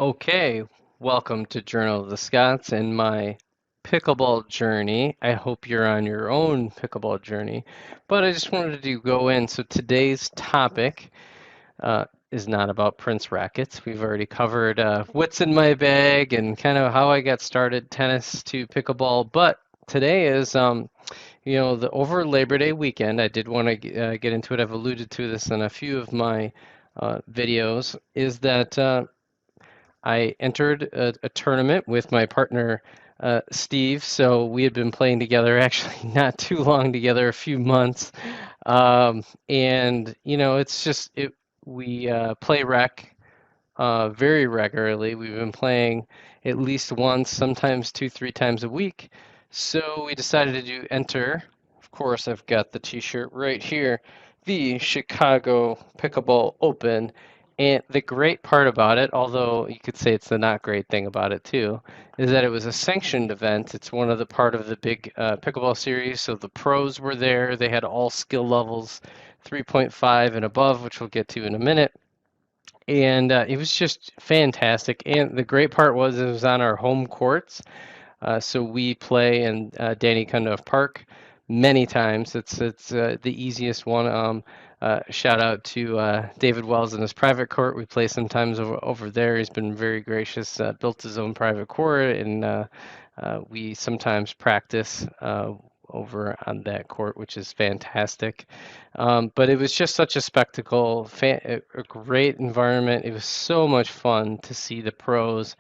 Okay, welcome to Journal of the Scots and my pickleball journey. I hope you're on your own pickleball journey, but I just wanted to go in. So today's topic is not about Prince rackets. We've already covered what's in my bag and kind of how I got started tennis to pickleball, but today is the over Labor Day weekend. I did want to get into it. I've alluded to this in a few of my videos. Is that I entered a tournament with my partner Steve. So we had been playing together actually not too long together, a few months. And it's just it. We play rec very regularly. We've been playing at least once, sometimes two, three times a week. So we decided to do enter. Of course, I've got the t-shirt right here, the Chicago Pickleball Open. And the great part about it, although you could say it's the not great thing about it too, is that it was a sanctioned event. It's one of the part of the big pickleball series. So the pros were there. They had all skill levels, 3.5 and above, which we'll get to in a minute, and it was just fantastic. And the great part was it was on our home courts, so we play in Danny Cundiff Park many times. It's the easiest one. Shout out to David Wells in his private court. We play sometimes over there. He's been very gracious. Built his own private court, and we sometimes practice over on that court, which is fantastic. But it was just such a spectacle, a great environment. It was so much fun to see the pros.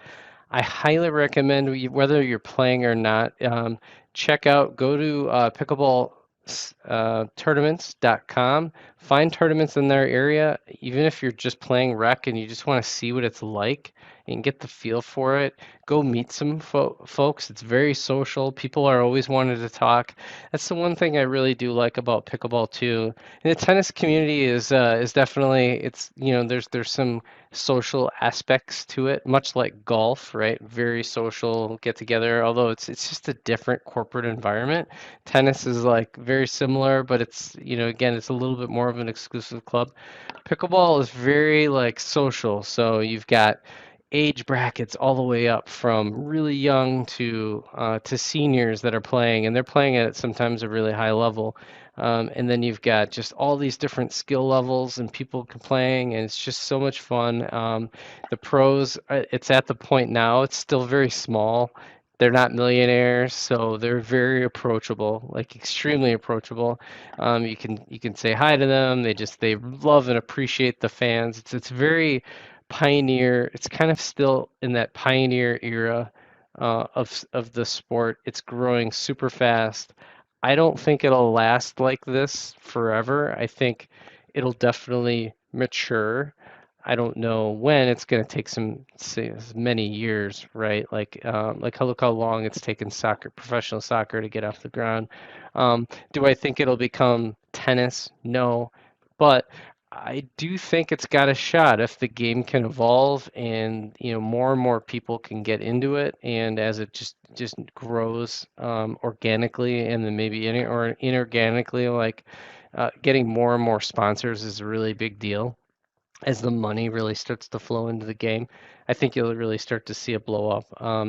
I highly recommend whether you're playing or not, go to pickleballtournaments.com, find tournaments in their area, even if you're just playing rec and you just want to see what it's like and get the feel for it. Go meet some folks. It's very social. People are always wanting to talk. That's the one thing I really do like about pickleball too. And the tennis community is definitely there's some social aspects to it, much like golf, right? Very social get together, although it's just a different corporate environment. Tennis is like very similar, but it's, again, it's a little bit more of an exclusive club. Pickleball is very like social, so you've got age brackets all the way up from really young to seniors that are playing, and they're playing at sometimes a really high level. And then you've got just all these different skill levels and people playing, and it's just so much fun. The pros, it's at the point now, it's still very small. They're not millionaires, so they're very approachable, like extremely approachable. You can say hi to them. They love and appreciate the fans. It's very pioneer. It's kind of still in that pioneer era of the sport. It's growing super fast. I don't think it'll last like this forever. I think it'll definitely mature. I don't know when. It's going to take say, many years, right? Look how long it's taken professional soccer to get off the ground. Do I think it'll become tennis? No, but I do think it's got a shot if the game can evolve and more and more people can get into it, and as it just grows organically, and then maybe or inorganically, like getting more and more sponsors is a really big deal as the money really starts to flow into the game. I think you'll really start to see it blow up,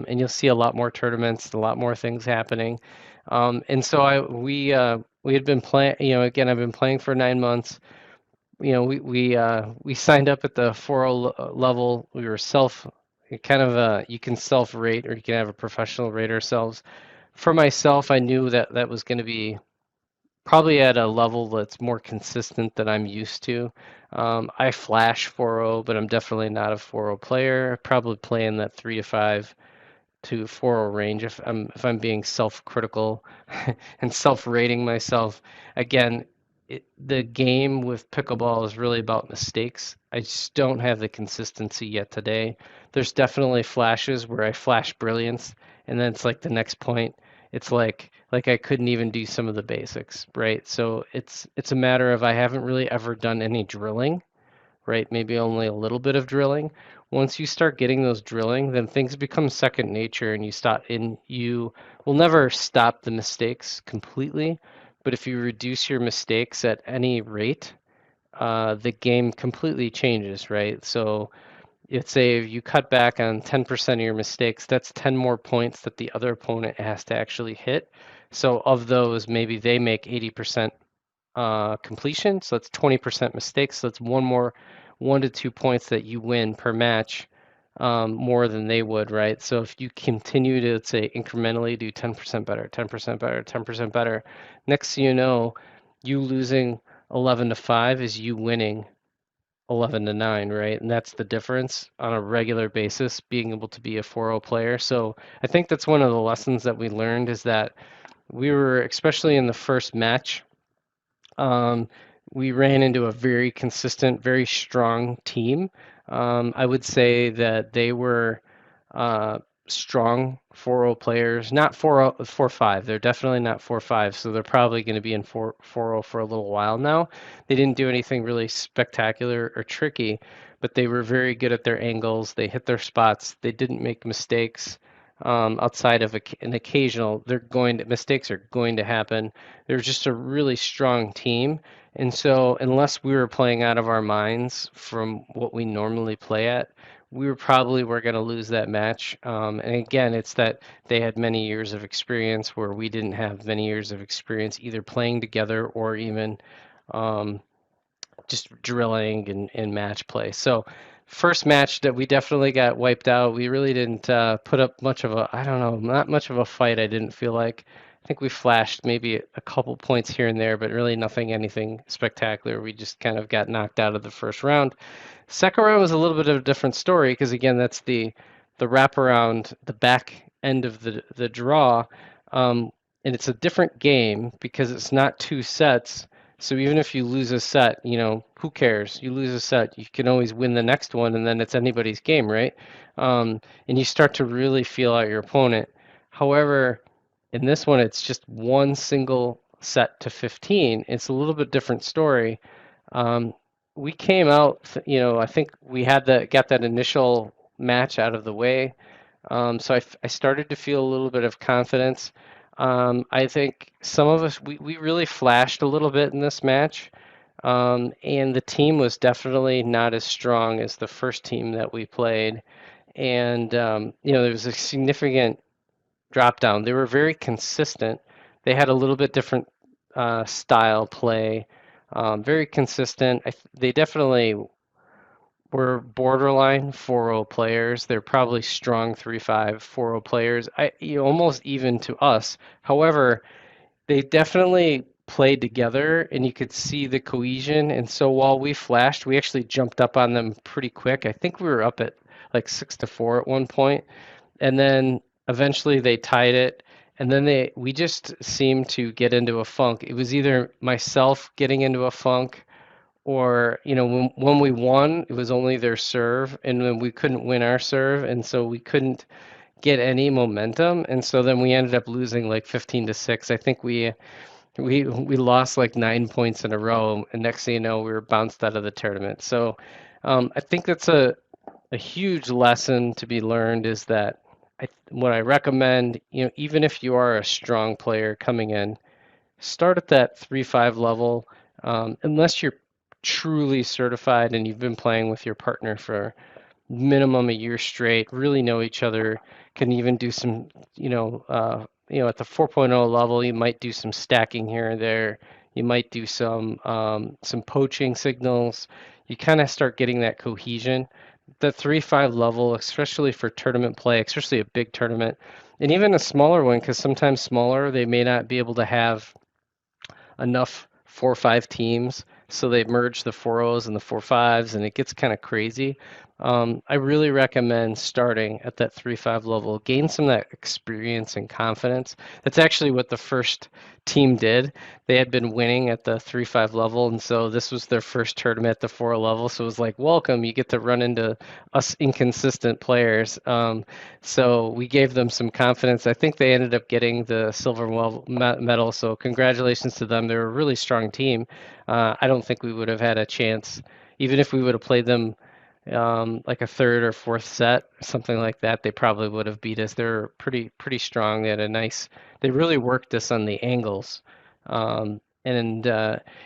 and you'll see a lot more tournaments, a lot more things happening. And so we had been playing. Again, I've been playing for 9 months. We signed up at the 4.0 level. We were you can self rate, or you can have a professional rate ourselves. For myself, I knew that that was going to be probably at a level that's more consistent than I'm used to. I flash 4.0, but I'm definitely not a 4.0 player. Probably play in that 3 to 5 to 4.0 range if I'm being self-critical and self-rating myself. Again, the game with pickleball is really about mistakes. I just don't have the consistency yet today. There's definitely flashes where I flash brilliance, and then it's like the next point, it's like I couldn't even do some of the basics, right? So it's a matter of I haven't really ever done any drilling, right? Maybe only a little bit of drilling. Once you start getting those drilling, then things become second nature, and you will never stop the mistakes completely, but if you reduce your mistakes at any rate, the game completely changes, right? So Let's say if you cut back on 10% of your mistakes, that's 10 more points that the other opponent has to actually hit. So of those, maybe they make 80% completion, so that's 20% mistakes. So that's 1 to 2 points that you win per match, more than they would, right? So if you continue to, let's say, incrementally do 10% better, 10% better, 10% better, next thing you know, you losing 11 to 5 is you winning 11 to 9, right? And that's the difference on a regular basis, being able to be a 4-0 player. So I think that's one of the lessons that we learned is that we were, especially in the first match, um, we ran into a very consistent, very strong team. I would say that they were uh, strong 4-0 players, not 4-0, 4-5. They're definitely not 4-5, so they're probably going to be in 4-0 for a little while now. They didn't do anything really spectacular or tricky, but they were very good at their angles. They hit their spots. They didn't make mistakes. Outside of an occasional, mistakes are going to happen. They're just a really strong team. And so, unless we were playing out of our minds from what we normally play at, were going to lose that match. And again, it's that they had many years of experience where we didn't have many years of experience either playing together or even um, just drilling and match play. So first match that we definitely got wiped out. We really didn't put up much of a, I don't know, not much of a fight. I didn't feel like. I think we flashed maybe a couple points here and there, but really anything spectacular. We just kind of got knocked out of the first round. Second round was a little bit of a different story because again, that's the wraparound, the back end of the draw, and it's a different game because it's not two sets. So even if you lose a set, who cares? You lose a set, you can always win the next one, and then it's anybody's game, right? And you start to really feel out your opponent. However, in this one, it's just one single set to 15. It's a little bit different story. Um, we came out, I think we had got that initial match out of the way. So I started to feel a little bit of confidence. I think some of us, we really flashed a little bit in this match. And the team was definitely not as strong as the first team that we played. And, there was a significant drop down. They were very consistent. They had a little bit different style play, very consistent. They definitely were borderline 4-0 players. They're probably strong 3-5, 4-0 players. Almost even to us. However, they definitely played together and you could see the cohesion. And so while we flashed, we actually jumped up on them pretty quick. I think we were up at like 6-4 at one point, and then eventually they tied it. And then we just seemed to get into a funk. It was either myself getting into a funk or when we won, it was only their serve, and when we couldn't win our serve, and so we couldn't get any momentum, and so then we ended up losing like 15-6. I think we lost like 9 points in a row, and next thing you know, we were bounced out of the tournament. So I think that's a huge lesson to be learned is that what I recommend, even if you are a strong player coming in, start at that 3-5 level, unless you're truly certified and you've been playing with your partner for minimum a year straight, really know each other, can even do some, at the 4.0 level, you might do some stacking here and there. You might do some poaching signals. You kind of start getting that cohesion. The 3-5 level, especially for tournament play, especially a big tournament, and even a smaller one, because sometimes smaller, they may not be able to have enough 4-5 teams, so they merge the 4-0s and the 4-5s, and it gets kind of crazy. I really recommend starting at that 3-5 level, gain some of that experience and confidence. That's actually what the first team did. They had been winning at the 3-5 level, and so this was their first tournament at the 4 level. So it was like, welcome, you get to run into us inconsistent players. So we gave them some confidence. I think they ended up getting the silver medal. So congratulations to them. They're a really strong team. I don't think we would have had a chance, even if we would have played them like a third or fourth set, something like that. They probably would have beat us. They're pretty strong. They really worked us on the angles. And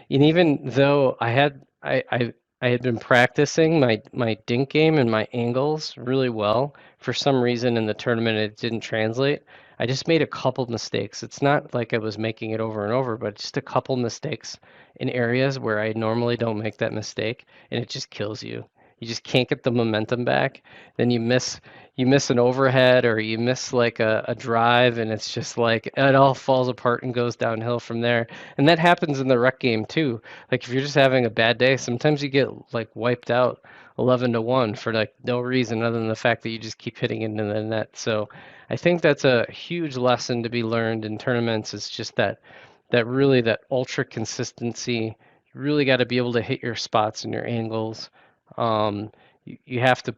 even though I I had been practicing my dink game and my angles really well. For some reason in the tournament it didn't translate. I just made a couple mistakes. It's not like I was making it over and over, but just a couple mistakes in areas where I normally don't make that mistake, and it just kills you. You just can't get the momentum back. Then you miss an overhead or you miss like a drive, and it's just like it all falls apart and goes downhill from there. And that happens in the rec game too. Like if you're just having a bad day, sometimes you get like wiped out 11-1 for like no reason other than the fact that you just keep hitting into the net. So I think that's a huge lesson to be learned in tournaments. Is just that ultra consistency. You really got to be able to hit your spots and your angles. You have to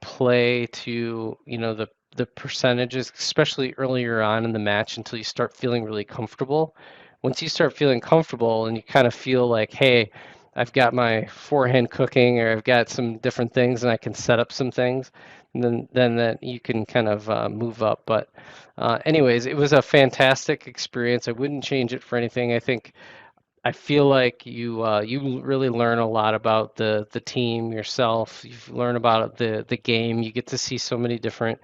play to, the percentages, especially earlier on in the match until you start feeling really comfortable. Once you start feeling comfortable and you kind of feel like, hey, I've got my forehand cooking or I've got some different things and I can set up some things, and then that you can kind of move up. But anyways, it was a fantastic experience. I wouldn't change it for anything. I feel like you really learn a lot about the team yourself. You learn about the game. You get to see so many different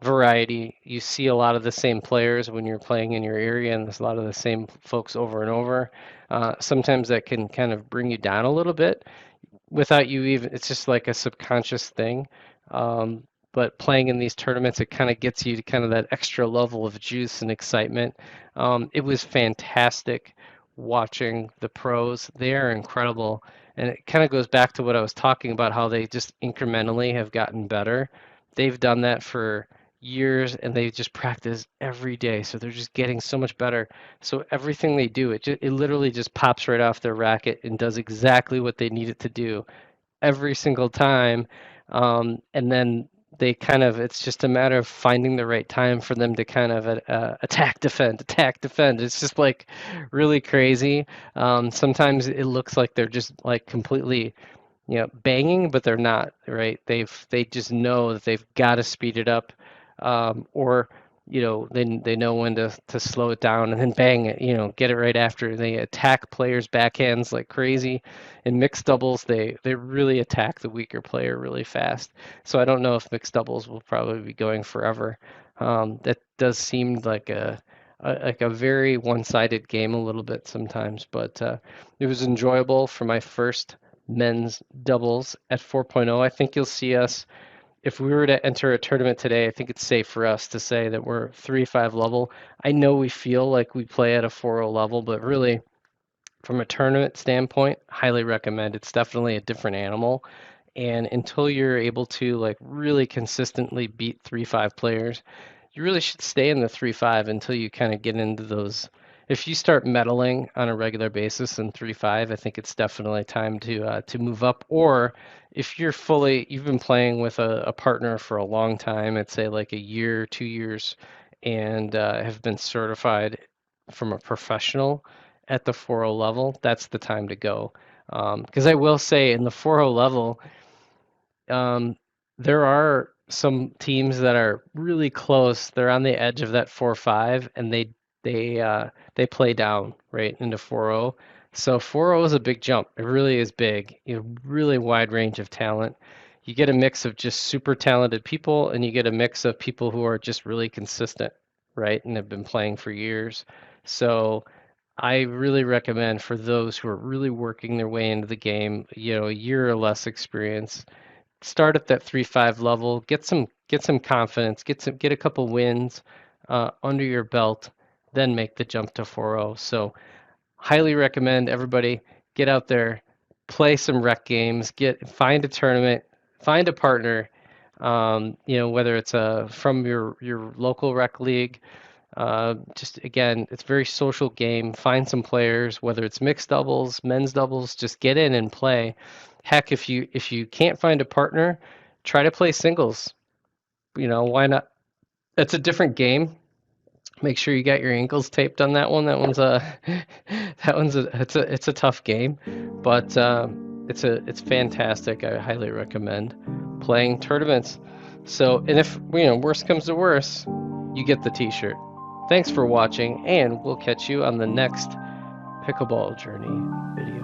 variety. You see a lot of the same players when you're playing in your area, and there's a lot of the same folks over and over. Sometimes that can kind of bring you down a little bit without you even, it's just like a subconscious thing. But playing in these tournaments, it kind of gets you to kind of that extra level of juice and excitement. It was fantastic watching the pros. They are incredible. And it kind of goes back to what I was talking about, how they just incrementally have gotten better. They've done that for years and they just practice every day. So they're just getting so much better. So everything they do, it literally just pops right off their racket and does exactly what they need it to do every single time. And then they kind of, it's just a matter of finding the right time for them to kind of attack, defend, attack, defend. It's just like really crazy. Sometimes it looks like they're just like completely, banging, but they're not, right? They just know that they've got to speed it up, or they know when to slow it down and then bang it, get it right after. They attack players' backhands like crazy. In mixed doubles, they really attack the weaker player really fast. So I don't know if mixed doubles will probably be going forever. That does seem like a very one-sided game a little bit sometimes, but it was enjoyable for my first men's doubles at 4.0. I think you'll see us, if we were to enter a tournament today, I think it's safe for us to say that we're 3-5 level. I know we feel like we play at a 4.0 level, but really, from a tournament standpoint, highly recommend. It's definitely a different animal. And until you're able to like really consistently beat 3-5 players, you really should stay in the 3-5 until you kind of get into those. If you start meddling on a regular basis in 3-5, I think it's definitely time to move up. Or if you've been playing with a partner for a long time, I'd say like a year, 2 years, and have been certified from a professional at the 4.0 level, that's the time to go. Because I will say in the 4.0 level, um, there are some teams that are really close. They're on the edge of that 4-5, and they play down right into 4.0. So 4.0 is a big jump. It really is big. Really wide range of talent. You get a mix of just super talented people, and you get a mix of people who are just really consistent, right, and have been playing for years. So I really recommend for those who are really working their way into the game, a year or less experience, start at that 3-5 level, get some confidence, get a couple wins under your belt, then make the jump to 4.0. So highly recommend everybody get out there, play some rec games, find a tournament, find a partner. Whether it's from your local rec league. Just again, it's a very social game. Find some players, whether it's mixed doubles, men's doubles, just get in and play. Heck, if you can't find a partner, try to play singles. Why not? It's a different game. Make sure you got your ankles taped on that one. That one's a it's a tough game, but it's fantastic. I highly recommend playing tournaments. So, and if worst comes to worst, you get the t-shirt. Thanks for watching, and we'll catch you on the next Pickleball Journey video.